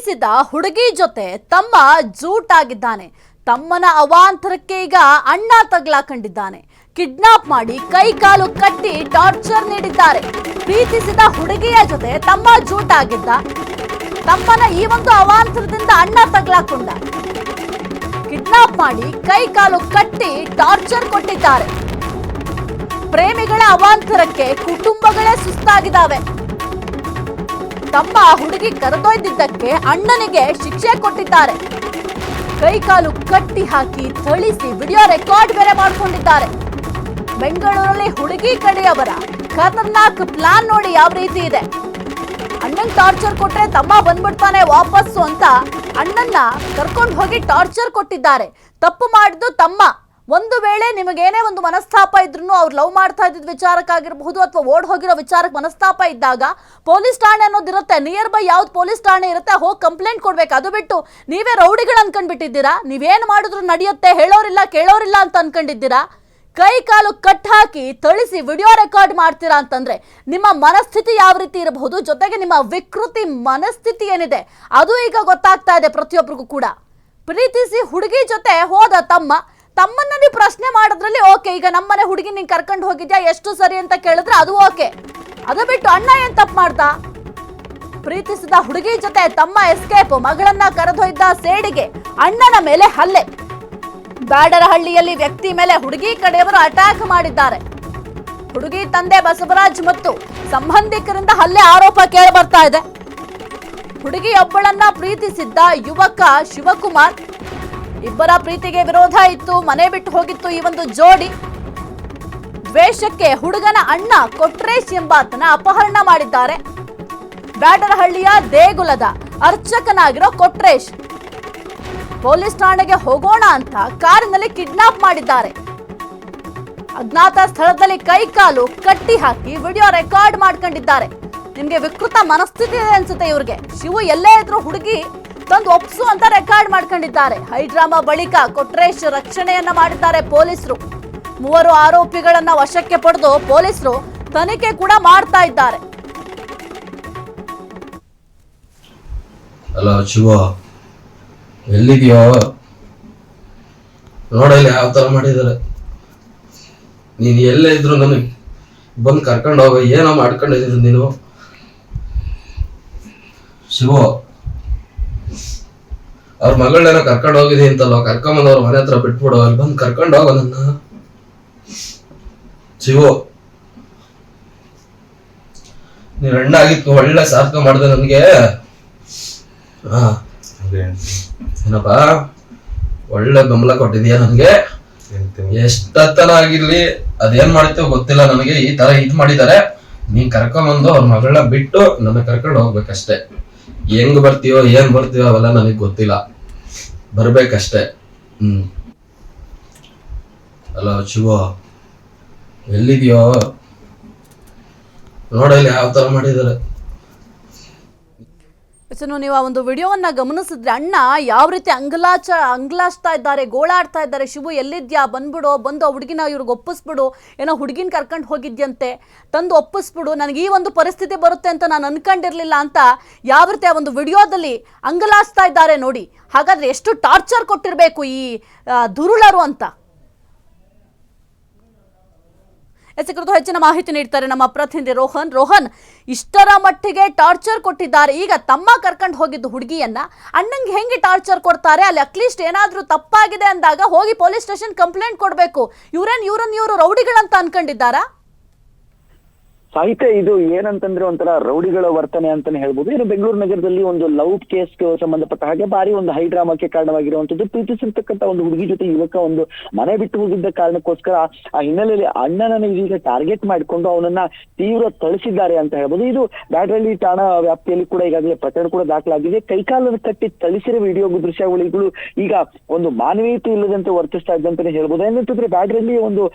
ಪ್ರೀತಿಸಿದ ಹುಡುಗಿ ಜೊತೆ ತಮ್ಮ ಜೂಟಾಗಿದ್ದಾನೆ. ತಮ್ಮನ ಅವಾಂತರಕ್ಕೆ ಈಗ ಅಣ್ಣ ತಗಲಾಕೊಂಡಿದ್ದಾನೆ. ಕಿಡ್ನಾಪ್ ಮಾಡಿ ಕೈ ಕಾಲು ಕಟ್ಟಿ ಟಾರ್ಚರ್ ನೀಡಿದ್ದಾರೆ. ಪ್ರೀತಿಸಿದ ಹುಡುಗಿಯ ಜೊತೆ ತಮ್ಮ ಜೂಟಾಗಿದ್ದ. ತಮ್ಮನ ಈ ಒಂದು ಅವಾಂತರದಿಂದ ಅಣ್ಣ ತಗಲಾಕೊಂಡ. ಕಿಡ್ನಾಪ್ ಮಾಡಿ ಕೈ ಕಾಲು ಕಟ್ಟಿ ಟಾರ್ಚರ್ ಕೊಟ್ಟಿದ್ದಾರೆ. ಪ್ರೇಮಿಗಳ ಅವಾಂತರಕ್ಕೆ ಕುಟುಂಬಗಳೇ ಸುಸ್ತಾಗಿದ್ದಾವೆ. ತಮ್ಮ ಹುಡುಗಿ ಕರೆದೊಯ್ದಿದ್ದಕ್ಕೆ ಅಣ್ಣನಿಗೆ ಶಿಕ್ಷೆ ಕೊಟ್ಟಿದ್ದಾರೆ. ಕೈಕಾಲು ಕಟ್ಟಿ ಹಾಕಿ ಥಳಿಸಿ ವಿಡಿಯೋ ರೆಕಾರ್ಡ್ ಬೇರೆ ಮಾಡಿಕೊಂಡಿದ್ದಾರೆ. ಬೆಂಗಳೂರಲ್ಲಿ ಹುಡುಗಿ ಕಡೆಯವರ ಖತರ್ನಾಕ್ ಪ್ಲಾನ್ ನೋಡಿ ಯಾವ ರೀತಿ ಇದೆ. ಅಣ್ಣನ್ ಟಾರ್ಚರ್ ಕೊಟ್ರೆ ತಮ್ಮ ಬಂದ್ಬಿಡ್ತಾನೆ ವಾಪಸ್ಸು ಅಂತ ಅಣ್ಣನ್ನ ಕರ್ಕೊಂಡು ಹೋಗಿ ಟಾರ್ಚರ್ ಕೊಟ್ಟಿದ್ದಾರೆ. ತಪ್ಪು ಮಾಡಿದ್ದು ತಮ್ಮ. ಒಂದು ವೇಳೆ ನಿಮಗೇನೇ ಒಂದು ಮನಸ್ತಾಪ ಇದ್ರೂ ಅವ್ರು ಲವ್ ಮಾಡ್ತಾ ಇದ್ದಿದ್ದ ವಿಚಾರಕ್ಕಾಗಿರಬಹುದು ಅಥವಾ ಓಡ್ ಹೋಗಿರೋ ವಿಚಾರಕ್ಕೆ ಮನಸ್ತಾಪ ಇದ್ದಾಗ ಪೊಲೀಸ್ ಠಾಣೆ ಅನ್ನೋದಿರುತ್ತೆ. ನಿಯರ್ ಬೈ ಯಾವ್ದು ಪೊಲೀಸ್ ಠಾಣೆ ಇರುತ್ತೆ ಹೋಗಿ ಕಂಪ್ಲೇಂಟ್ ಕೊಡ್ಬೇಕು. ಅದು ಬಿಟ್ಟು ನೀವೇ ರೌಡಿಗಳು ಅನ್ಕೊಂಡ್ಬಿಟ್ಟಿದ್ದೀರಾ. ನೀವೇನು ಮಾಡಿದ್ರು ನಡೆಯುತ್ತೆ, ಹೇಳೋರಿಲ್ಲ ಕೇಳೋರಿಲ್ಲ ಅಂತ ಅನ್ಕೊಂಡಿದ್ದೀರಾ. ಕೈ ಕಾಲು ಕಟ್ ಹಾಕಿ ಥಳಿಸಿ ವಿಡಿಯೋ ರೆಕಾರ್ಡ್ ಮಾಡ್ತೀರಾ ಅಂತಂದ್ರೆ ನಿಮ್ಮ ಮನಸ್ಥಿತಿ ಯಾವ ರೀತಿ ಇರಬಹುದು, ಜೊತೆಗೆ ನಿಮ್ಮ ವಿಕೃತಿ ಮನಸ್ಥಿತಿ ಏನಿದೆ ಅದು ಈಗ ಗೊತ್ತಾಗ್ತಾ ಇದೆ ಪ್ರತಿಯೊಬ್ಬರಿಗೂ ಕೂಡ. ಪ್ರೀತಿಸಿ ಹುಡುಗಿ ಜೊತೆ ಹೋದ ತಮ್ಮನ್ನ ನೀವು ಪ್ರಶ್ನೆ ಮಾಡೋದ್ರಲ್ಲಿ ಓಕೆ. ಈಗ ನಮ್ಮನೆ ಹುಡುಗಿ ನೀನ್ ಕರ್ಕೊಂಡು ಹೋಗಿದ್ಯಾ, ಎಷ್ಟು ಸರಿ ಅಂತ ಕೇಳಿದ್ರೆ ಅದು ಓಕೆ. ಅದು ಬಿಟ್ಟು ಅಣ್ಣ ಏನ್ ತಪ್ಪು ಮಾಡ್ದ? ಪ್ರೀತಿಸಿದ ಹುಡುಗಿ ಜೊತೆ ತಮ್ಮ ಎಸ್ಕೇಪ್. ಮಗಳನ್ನ ಕರೆದೊಯ್ದ ಸೇಡಿಗೆ ಅಣ್ಣನ ಮೇಲೆ ಹಲ್ಲೆ. ಬ್ಯಾಡರಹಳ್ಳಿಯಲ್ಲಿ ವ್ಯಕ್ತಿ ಮೇಲೆ ಹುಡುಗಿ ಕಡೆಯವರು ಅಟ್ಯಾಕ್ ಮಾಡಿದ್ದಾರೆ. ಹುಡುಗಿ ತಂದೆ ಬಸವರಾಜ್ ಮತ್ತು ಸಂಬಂಧಿಕರಿಂದ ಹಲ್ಲೆ ಆರೋಪ ಕೇಳಿ ಬರ್ತಾ ಇದೆ. ಹುಡುಗಿಯೊಬ್ಬಳನ್ನ ಪ್ರೀತಿಸಿದ್ದ ಯುವಕ ಶಿವಕುಮಾರ್. ಇಬ್ಬರ ಪ್ರೀತಿಗೆ ವಿರೋಧ ಇತ್ತು, ಮನೆ ಬಿಟ್ಟು ಹೋಗಿತ್ತು ಈ ಒಂದು ಜೋಡಿ. ದ್ವೇಷಕ್ಕೆ ಹುಡುಗನ ಅಣ್ಣ ಕೊಟ್ರೇಶ್ ಎಂಬಾತನ ಅಪಹರಣ ಮಾಡಿದ್ದಾರೆ. ಬ್ಯಾಡರಹಳ್ಳಿಯ ದೇಗುಲದ ಅರ್ಚಕನಾಗಿರೋ ಕೊಟ್ರೇಶ್ ಪೊಲೀಸ್ ಠಾಣೆಗೆ ಹೋಗೋಣ ಅಂತ ಕಾರಿನಲ್ಲಿ ಕಿಡ್ನಾಪ್ ಮಾಡಿದ್ದಾರೆ. ಅಜ್ಞಾತ ಸ್ಥಳದಲ್ಲಿ ಕೈ ಕಾಲು ಕಟ್ಟಿ ಹಾಕಿ ವಿಡಿಯೋ ರೆಕಾರ್ಡ್ ಮಾಡ್ಕೊಂಡಿದ್ದಾರೆ. ನಿಮ್ಗೆ ವಿಕೃತ ಮನಸ್ಥಿತಿ ಇದೆ ಅನ್ಸುತ್ತೆ ಇವ್ರಿಗೆ. ಶಿವು ಎಲ್ಲೇ ಇದ್ರು ಹುಡುಗಿ ತಂದು ಒಪ್ಸು ಅಂತ ರೆಕಾರ್ಡ್ ಮಾಡ್ಕೊಂಡಿದ್ದಾರೆ. ಹೈಡ್ರಾಮಾ ಬಳಿಕ ಕೊಟ್ರೇಶ್ ರಕ್ಷಣೆಯನ್ನ ಮಾಡಿದ್ದಾರೆ ಪೊಲೀಸರು. 3 ಆರೋಪಿಗಳನ್ನ ವಶಕ್ಕೆ ಪಡೆದು ಪೊಲೀಸರು ತನಿಖೆ ಕೂಡ ಮಾಡ್ತಾ ಇದ್ದಾರೆ. ಅಲ್ಲ ಶಿವ, ಎಲ್ಲಿದೆಯೋ ನೋಡಲ್ಲಿ ಯಾವ ತರ ಮಾಡಿದ್ದಾರೆ. ನೀನ್ ಎಲ್ಲೇ ಇದ್ರು ನನಗೆ ಬಂದು ಕರ್ಕೊಂಡು ಹೋಗ. ಏನೋ ಮಾಡ್ಕೊಂಡಿದ್ರು ನೀನು ಶಿವ. ಅವ್ರ ಮಗಳೇನೋ ಕರ್ಕೊಂಡು ಹೋಗಿದಿ ಅಂತಲ್ವ, ಕರ್ಕೊಂಬಂದ್ ಅವ್ರ ಮನೆ ಹತ್ರ ಬಿಟ್ಬಿಡು. ಅಲ್ಲಿ ಬಂದು ಕರ್ಕೊಂಡು ಹೋಗೋ ನನ್ನ ಶಿವು. ನೀನ್ ಅಣ್ಣ ಆಗಿತ್ತು ಒಳ್ಳೆ ಸಾರ್ಥಕ ಮಾಡ್ದೆ ನನ್ಗೆ. ಏನಪ್ಪ ಒಳ್ಳೆ ಬೆಂಬಲ ಕೊಟ್ಟಿದೀಯ ನನ್ಗೆ. ಎಷ್ಟತ್ತನ ಆಗಿರ್ಲಿ ಅದೇನ್ ಮಾಡಿರ್ತೇವ ಗೊತ್ತಿಲ್ಲ ನನಗೆ. ಈ ತರ ಇದ್ ಮಾಡಿದಾರೆ. ನೀನ್ ಕರ್ಕೊಂಬಂದು ಅವ್ರ ಮಗಳನ್ನ ಬಿಟ್ಟು ನನ್ನ ಕರ್ಕೊಂಡು ಹೋಗ್ಬೇಕಷ್ಟೇ. ಹೆಂಗ್ ಬರ್ತೀಯೋ ಏನ್ ಬರ್ತೀಯೋ ಅವೆಲ್ಲ ನನಗ್ ಗೊತ್ತಿಲ್ಲ, ಬರ್ಬೇಕಷ್ಟೇ. ಅಲ್ಲ ಶಿವ, ಎಲ್ಲಿದೆಯೋ ನೋಡಲ್ಲಿ ಯಾವ ತರ ಮಾಡಿದ್ದಾರೆ. ನೀವು ಆ ಒಂದು ವಿಡಿಯೋವನ್ನ ಗಮನಿಸಿದ್ರೆ ಅಣ್ಣ ಯಾವ ರೀತಿ ಅಂಗ್ಲಾಚ್ತಾ ಇದ್ದಾರೆ, ಗೋಳಾಡ್ತಾ ಇದ್ದಾರೆ. ಶಿವು ಎಲ್ಲಿದ್ಯಾ, ಬಂದ್ಬಿಡು, ಬಂದು ಆ ಹುಡುಗಿನ ಇವ್ರಿಗೆ ಒಪ್ಪಿಸ್ಬಿಡು, ಏನೋ ಹುಡುಗಿನ ಕರ್ಕೊಂಡು ಹೋಗಿದ್ಯಂತೆ, ತಂದು ಒಪ್ಪಿಸ್ಬಿಡು, ನನಗೆ ಈ ಒಂದು ಪರಿಸ್ಥಿತಿ ಬರುತ್ತೆ ಅಂತ ನಾನು ಅನ್ಕೊಂಡಿರ್ಲಿಲ್ಲ ಅಂತ ಯಾವ ರೀತಿ ಆ ಒಂದು ವಿಡಿಯೋದಲ್ಲಿ ಅಂಗಲಾಚ್ತಾ ಇದ್ದಾರೆ ನೋಡಿ. ಹಾಗಾದ್ರೆ ಎಷ್ಟು ಟಾರ್ಚರ್ ಕೊಟ್ಟಿರ್ಬೇಕು ಈ ದುರುಳರು ಅಂತ. ಕುರಿತು ಹೆಚ್ಚಿನ ಮಾಹಿತಿ ನೀಡ್ತಾರೆ ನಮ್ಮ ಪ್ರತಿನಿಧಿ ರೋಹನ್. ಇಷ್ಟರ ಮಟ್ಟಿಗೆ ಟಾರ್ಚರ್ ಕೊಟ್ಟಿದ್ದಾರೆ. ಈಗ ತಮ್ಮ ಕರ್ಕೊಂಡು ಹೋಗಿದ್ದು ಹುಡುಗಿಯನ್ನ ಅಣ್ಣಂಗೆ ಹೆಂಗೆ ಟಾರ್ಚರ್ ಕೊಡ್ತಾರೆ? ಅಲ್ಲಿ ಅಟ್ಲೀಸ್ಟ್ ಏನಾದ್ರೂ ತಪ್ಪಾಗಿದೆ ಅಂದಾಗ ಹೋಗಿ ಪೊಲೀಸ್ ಸ್ಟೇಷನ್ ಕಂಪ್ಲೇಂಟ್ ಕೊಡ್ಬೇಕು. ಇವ್ರು ರೌಡಿಗಳಂತ ಅನ್ಕೊಂಡಿದ್ದಾರಾ? ಸಾಹಿತ್ಯ ಇದು ಏನಂತಂದ್ರೆ ಒಂಥರ ರೌಡಿಗಳ ವರ್ತನೆ ಅಂತಾನೆ ಹೇಳ್ಬೋದು. ಇನ್ನು ಬೆಂಗಳೂರು ನಗರದಲ್ಲಿ ಒಂದು ಲವ್ ಕೇಸ್ಗೆ ಸಂಬಂಧಪಟ್ಟ ಹಾಗೆ ಬಾರಿ ಒಂದು ಹೈಡ್ರಾಮಾಕ್ಕೆ ಕಾರಣವಾಗಿರುವಂತದ್ದು. ಪ್ರೀತಿಸಿರ್ತಕ್ಕಂಥ ಒಂದು ಹುಡುಗಿ ಜೊತೆ ಯುವಕ ಒಂದು ಮನೆ ಬಿಟ್ಟು ಹೋಗಿದ್ದ ಕಾರಣಕ್ಕೋಸ್ಕರ ಆ ಹಿನ್ನೆಲೆಯಲ್ಲಿ ಅಣ್ಣನನ್ನ ಇದೀಗ ಟಾರ್ಗೆಟ್ ಮಾಡಿಕೊಂಡು ಅವನನ್ನ ತೀವ್ರ ಥಳಿಸಿದ್ದಾರೆ ಅಂತ ಹೇಳ್ಬೋದು. ಇದು ಬ್ಯಾಡರಹಳ್ಳಿ ಠಾಣಾ ವ್ಯಾಪ್ತಿಯಲ್ಲಿ ಕೂಡ ಈಗಾಗಲೇ ಪ್ರಕರಣ ಕೂಡ ದಾಖಲಾಗಿದೆ. ಕೈಕಾಲನ್ನು ಕಟ್ಟಿ ಥಳಿಸಿರೋ ವಿಡಿಯೋ ದೃಶ್ಯಾವಳಿಗಳು ಈಗ ಒಂದು ಮಾನವೀಯತೆ ಇಲ್ಲದಂತೆ ವರ್ತಿಸ್ತಾ ಇದ್ದಂತಾನೆ ಹೇಳ್ಬೋದು. ಏನಂತಂದ್ರೆ ಬ್ಯಾಡರಹಳ್ಳಿ ಒಂದು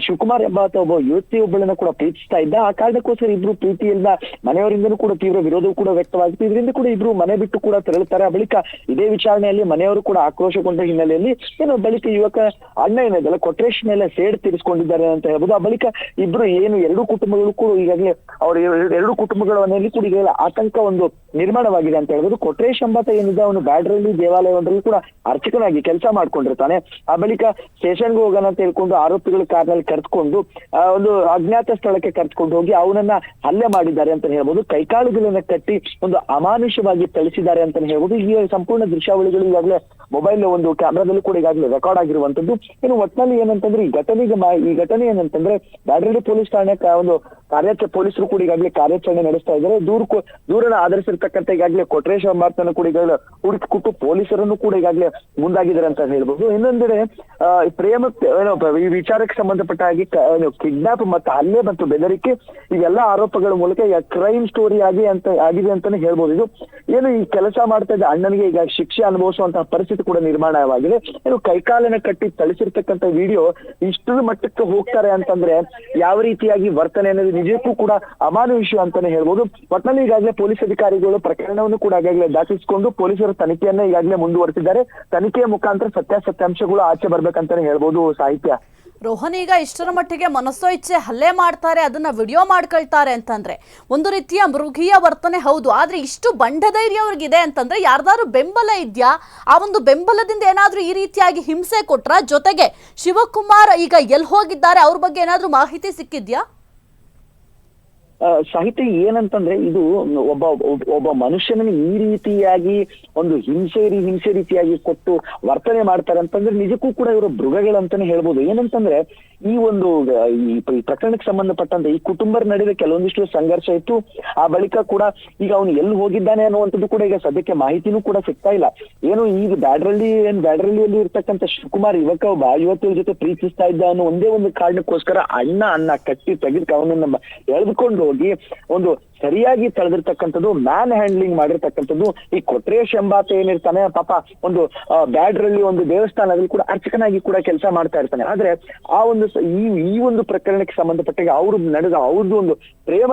ಶಿವಕುಮಾರ್ ಎಂಬ ಒಬ್ಬ ಯುವತಿಯೊಬ್ಬಳನ್ನ ಕೂಡ ಪ್ರೀತಿಸ್ತಾ ಇದ್ದ. ಆ ಕಾರಣಕ್ಕೋಸ್ಕರ ಇಬ್ರು ಪ್ರೀತಿಯಿಂದ ಮನೆಯವರಿಂದನೂ ಕೂಡ ತೀವ್ರ ವಿರೋಧವೂ ಕೂಡ ವ್ಯಕ್ತವಾಗುತ್ತೆ. ಇದರಿಂದ ಕೂಡ ಇಬ್ರು ಮನೆ ಬಿಟ್ಟು ಕೂಡ ತೆರಳುತ್ತಾರೆ. ಬಳಿಕ ಇದೇ ವಿಚಾರಣೆಯಲ್ಲಿ ಮನೆಯವರು ಕೂಡ ಆಕ್ರೋಶಗೊಂಡ ಹಿನ್ನೆಲೆಯಲ್ಲಿ ಏನು ಬಳಿಕ ಯುವಕ ಅಣ್ಣ ಏನಿದೆಲ್ಲ ಕೊಟ್ರೇಶ್ ಮೇಲೆ ಸೇಡ್ ತೀರಿಸಿಕೊಂಡಿದ್ದಾರೆ ಅಂತ ಹೇಳ್ಬೋದು. ಆ ಬಳಿಕ ಇಬ್ರು ಏನು ಎರಡೂ ಕುಟುಂಬಗಳು ಕೂಡ ಈಗಾಗಲೇ ಅವ್ರ ಎರಡು ಕುಟುಂಬಗಳ ಮನೆಯಲ್ಲಿ ಕೂಡ ಈಗಾಗಲೇ ಆತಂಕ ಒಂದು ನಿರ್ಮಾಣವಾಗಿದೆ ಅಂತ ಹೇಳ್ಬೋದು. ಕೊಟ್ರೇಶ್ ಎಂಬಾತ ಏನಿದೆ ಅವನು ಬ್ಯಾಡ್ರಲ್ಲಿ ದೇವಾಲಯವೊಂದರಲ್ಲಿ ಕೂಡ ಅರ್ಚಕನಾಗಿ ಕೆಲಸ ಮಾಡ್ಕೊಂಡಿರ್ತಾನೆ. ಆ ಬಳಿಕ ಸ್ಟೇಷನ್ಗೆ ಹೋಗೋಣ ಅಂತ ಹೇಳ್ಕೊಂಡು ಆರೋಪಿಗಳ ಕಾರ್ನಲ್ಲಿ ಕರೆದುಕೊಂಡು ಒಂದು ಅಜ್ಞಾತ ಸ್ಥಳಕ್ಕೆ ಕರೆದುಕೊಂಡು ಹೋಗಿ ಅವನನ್ನ ಹಲ್ಲೆ ಮಾಡಿದ್ದಾರೆ ಅಂತ ಹೇಳ್ಬೋದು. ಕೈಕಾಲುಗಳನ್ನ ಕಟ್ಟಿ ಒಂದು ಅಮಾನುಷವಾಗಿ ಥಳಿಸಿದ್ದಾರೆ ಅಂತ ಹೇಳ್ಬೋದು. ಈ ಸಂಪೂರ್ಣ ದೃಶ್ಯಾವಳಿಗಳು ಈಗಾಗಲೇ ಮೊಬೈಲ್ ಒಂದು ಕ್ಯಾಮ್ರಾದಲ್ಲಿ ಕೂಡ ಈಗಾಗಲೇ ರೆಕಾರ್ಡ್ ಆಗಿರುವಂತದ್ದು. ಇನ್ನು ಒಟ್ಟಿನಲ್ಲಿ ಏನಂತಂದ್ರೆ ಈ ಘಟನೆ ಏನಂತಂದ್ರೆ ಬ್ಯಾಡ್ರಳ್ಳಿ ಪೊಲೀಸ್ ಠಾಣೆ ಒಂದು ಪೊಲೀಸರು ಕೂಡ ಈಗಾಗಲೇ ಕಾರ್ಯಾಚರಣೆ ನಡೆಸ್ತಾ ಇದ್ದಾರೆ. ದೂರನ ಆಧರಿಸಿರ್ತಕ್ಕಂಥ ಈಗಾಗಲೇ ಕೊಟ್ರೇಶ್ ಎಂಬಾತನ ಕೂಡ ಈಗಾಗಲೇ ಹುಡುಕಿಕೊಟ್ಟು ಪೊಲೀಸರನ್ನು ಕೂಡ ಈಗಾಗಲೇ ಮುಂದಾಗಿದ್ದಾರೆ ಅಂತ ಹೇಳ್ಬೋದು. ಇನ್ನೊಂದೆಡೆ ಪ್ರೇಮಕ್ಕೆ ಈ ವಿಚಾರಕ್ಕೆ ಸಂಬಂಧಪಟ್ಟ ಹಾಗೆ ಕಿಡ್ನಾಪ್ ಮತ್ತು ಹಲ್ಲೆ ಮತ್ತು ಬೆದರಿಕೆ ಇವೆಲ್ಲ ಆರೋಪಗಳ ಮೂಲಕ ಕ್ರೈಮ್ ಸ್ಟೋರಿ ಆಗಿದೆ ಅಂತಾನೆ ಹೇಳ್ಬೋದು. ಇದು ಏನು ಈ ಕೆಲಸ ಮಾಡ್ತಾ ಇದ್ದ ಅಣ್ಣನಿಗೆ ಈಗ ಶಿಕ್ಷೆ ಅನುಭವಿಸುವಂತಹ ಪರಿಸ್ಥಿತಿ ಕೂಡ ನಿರ್ಮಾಣವಾಗಿದೆ. ಏನು ಕೈಕಾಲನ್ನ ಕಟ್ಟಿ ಥಳಿಸಿರ್ತಕ್ಕಂಥ ವಿಡಿಯೋ ಇಷ್ಟರ ಮಟ್ಟಕ್ಕೆ ಹೋಗ್ತಾರೆ ಅಂತಂದ್ರೆ ಯಾವ ರೀತಿಯಾಗಿ ವರ್ತನೆ ಅನ್ನೋದು ನಿಜಕ್ಕೂ ಕೂಡ ಅಮಾನುಷ ಅಂತಾನೆ ಹೇಳ್ಬೋದು. ಒಟ್ಟಿನಲ್ಲಿ ಈಗಾಗಲೇ ಪೊಲೀಸ್ ಅಧಿಕಾರಿಗಳು ಪ್ರಕರಣವನ್ನು ಕೂಡ ಈಗಾಗಲೇ ದಾಖಲಿಸಿಕೊಂಡು ಪೊಲೀಸರು ತನಿಖೆಯನ್ನ ಈಗಾಗಲೇ ಮುಂದುವರೆಸಿದ್ದಾರೆ. ತನಿಖೆಯ ಮುಖಾಂತರ ಸತ್ಯಾಸತ್ಯಾಂಶಗಳು ಆಚೆ ಬರ್ಬೇಕಂತಾನೆ ಹೇಳ್ಬೋದು ಸಾಹಿತ್ಯ. ರೋಹನ್, ಈಗ ಇಷ್ಟರ ಮಟ್ಟಿಗೆ ಮನಸ್ಸೋ ಇಚ್ಛೆ ಹಲ್ಲೆ ಮಾಡ್ತಾರೆ, ಅದನ್ನ ವಿಡಿಯೋ ಮಾಡ್ಕೊಳ್ತಾರೆ ಅಂತಂದ್ರೆ ಒಂದು ರೀತಿಯ ಮೃಗೀಯ ವರ್ತನೆ ಹೌದು. ಆದ್ರೆ ಇಷ್ಟು ಬಂಡಧೈರ್ಯ ಅವ್ರಿಗಿದೆ ಅಂತಂದ್ರೆ ಯಾರ್ದಾದ್ರು ಬೆಂಬಲ ಇದೆಯಾ? ಆ ಒಂದು ಬೆಂಬಲದಿಂದ ಏನಾದ್ರೂ ಈ ರೀತಿಯಾಗಿ ಹಿಂಸೆ ಕೊಟ್ರ? ಜೊತೆಗೆ ಶಿವಕುಮಾರ್ ಈಗ ಎಲ್ಲಿ ಹೋಗಿದ್ದಾರೆ, ಅವ್ರ ಬಗ್ಗೆ ಏನಾದ್ರೂ ಮಾಹಿತಿ ಸಿಕ್ಕಿದ್ಯಾ? ಸಾಹಿತ್ಯ ಏನಂತಂದ್ರೆ ಇದು ಒಬ್ಬ ಮನುಷ್ಯನನ್ನು ಈ ರೀತಿಯಾಗಿ ಒಂದು ಹಿಂಸೆ ರೀತಿಯಾಗಿ ಕೊಟ್ಟು ವರ್ತನೆ ಮಾಡ್ತಾರೆ ಅಂತಂದ್ರೆ ನಿಜಕ್ಕೂ ಕೂಡ ಇವರು ಮೃಗಗಳಂತಾನೆ ಹೇಳ್ಬೋದು. ಏನಂತಂದ್ರೆ ಈ ಒಂದು ಈ ಪ್ರಕರಣಕ್ಕೆ ಸಂಬಂಧಪಟ್ಟಂತೆ ಈ ಕುಟುಂಬದ ನಡುವೆ ಕೆಲವೊಂದಿಷ್ಟು ಸಂಘರ್ಷ ಇತ್ತು. ಆ ಬಳಿಕ ಕೂಡ ಈಗ ಅವನು ಎಲ್ಲಿ ಹೋಗಿದ್ದಾನೆ ಅನ್ನುವಂಥದ್ದು ಕೂಡ ಈಗ ಸದ್ಯಕ್ಕೆ ಮಾಹಿತಿನೂ ಕೂಡ ಸಿಗ್ತಾ ಇಲ್ಲ. ಏನು ಈಗ ಬ್ಯಾಡ್ರಳ್ಳಿಯಲ್ಲಿ ಇರ್ತಕ್ಕಂಥ ಶಿವಕುಮಾರ್ ಯುವತಿಯ ಜೊತೆ ಪ್ರೀತಿಸ್ತಾ ಇದ್ದ ಅನ್ನೋ ಒಂದೇ ಒಂದು ಕಾರಣಕ್ಕೋಸ್ಕರ ಅಣ್ಣ ಕಟ್ಟಿ ತೆಗೆದು ಅವನನ್ನ ಎಳೆದುಕೊಂಡು ಹೋಗಿ ಒಂದು ಸರಿಯಾಗಿ ತಳೆದಿರ್ತಕ್ಕಂಥದ್ದು, ಮ್ಯಾನ್ ಹ್ಯಾಂಡ್ಲಿಂಗ್ ಮಾಡಿರ್ತಕ್ಕಂಥದ್ದು. ಈ ಕೊಟ್ರೇಶ್ ಎಂಬಾತ ಏನಿರ್ತಾನೆ ಪಾಪ ಒಂದು ಬ್ಯಾಡ್ರಳ್ಳಿ ಒಂದು ದೇವಸ್ಥಾನದಲ್ಲಿ ಕೂಡ ಅರ್ಚಕನಾಗಿ ಕೂಡ ಕೆಲಸ ಮಾಡ್ತಾ ಇರ್ತಾನೆ. ಆದ್ರೆ ಆ ಒಂದು ಈ ಒಂದು ಪ್ರಕರಣಕ್ಕೆ ಸಂಬಂಧಪಟ್ಟಾಗ ಅವ್ರದ್ದು ಒಂದು ಪ್ರೇಮ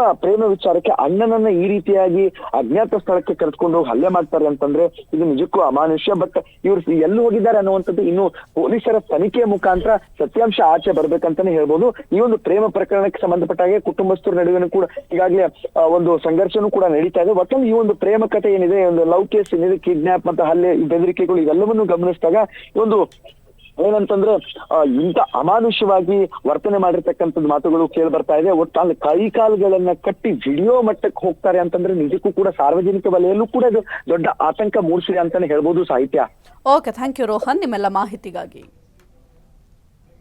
ವಿಚಾರಕ್ಕೆ ಅಣ್ಣನನ್ನ ಈ ರೀತಿಯಾಗಿ ಅಜ್ಞಾತ ಸ್ಥಳಕ್ಕೆ ಕರೆದುಕೊಂಡು ಹೋಗಿ ಹಲ್ಲೆ ಮಾಡ್ತಾರೆ ಅಂತಂದ್ರೆ ಇದು ನಿಜಕ್ಕೂ ಅಮಾನುಷ್ಯ. ಬಟ್ ಇವ್ರು ಎಲ್ಲಿ ಹೋಗಿದ್ದಾರೆ ಅನ್ನುವಂಥದ್ದು ಇನ್ನು ಪೊಲೀಸರ ತನಿಖೆಯ ಮುಖಾಂತರ ಸತ್ಯಾಂಶ ಆಚೆ ಬರ್ಬೇಕಂತಾನೆ ಹೇಳ್ಬೋದು. ಈ ಒಂದು ಪ್ರೇಮ ಪ್ರಕರಣಕ್ಕೆ ಸಂಬಂಧಪಟ್ಟಾಗೆ ಕುಟುಂಬಸ್ಥರ ನಡುವೆ ಕೂಡ ಈಗಾಗಲೇ ಒಂದು ಸಂಘರ್ಷನೂ ಕೂಡ ನಡೀತಾ ಇದೆ. ಒಟ್ಟಲ್ಲಿ ಈ ಒಂದು ಪ್ರೇಮ ಕಥೆ ಏನಿದೆ, ಒಂದು ಲವ್ ಕೇಸ್ ಏನಿದೆ, ಕಿಡ್ನಾಪ್ ಮತ್ತು ಹಲ್ಲೆ, ಬೆದರಿಕೆಗಳು ಇವೆಲ್ಲವನ್ನು ಗಮನಿಸಿದಾಗ ಈ ಒಂದು ಏನಂತಂದ್ರೆ ಇಂಥ ಅಮಾನುಷವಾಗಿ ವರ್ತನೆ ಮಾಡಿರ್ತಕ್ಕಂಥದ್ದು ಮಾತುಗಳು ಕೇಳಿ ಬರ್ತಾ ಇದೆ. ಒಟ್ಟು ಅಲ್ಲಿ ಕೈಕಾಲುಗಳನ್ನ ಕಟ್ಟಿ ವಿಡಿಯೋ ಮಟ್ಟಕ್ಕೆ ಹೋಗ್ತಾರೆ ಅಂತಂದ್ರೆ ನಿಜಕ್ಕೂ ಕೂಡ ಸಾರ್ವಜನಿಕ ವಲಯಲ್ಲೂ ಕೂಡ ಇದು ದೊಡ್ಡ ಆತಂಕ ಮೂಡಿಸಿದೆ ಅಂತಾನೆ ಹೇಳ್ಬೋದು ಸಾಹಿತ್ಯ. ಓಕೆ, ಥ್ಯಾಂಕ್ ಯು ರೋಹನ್ ನಿಮ್ಮೆಲ್ಲ ಮಾಹಿತಿಗಾಗಿ.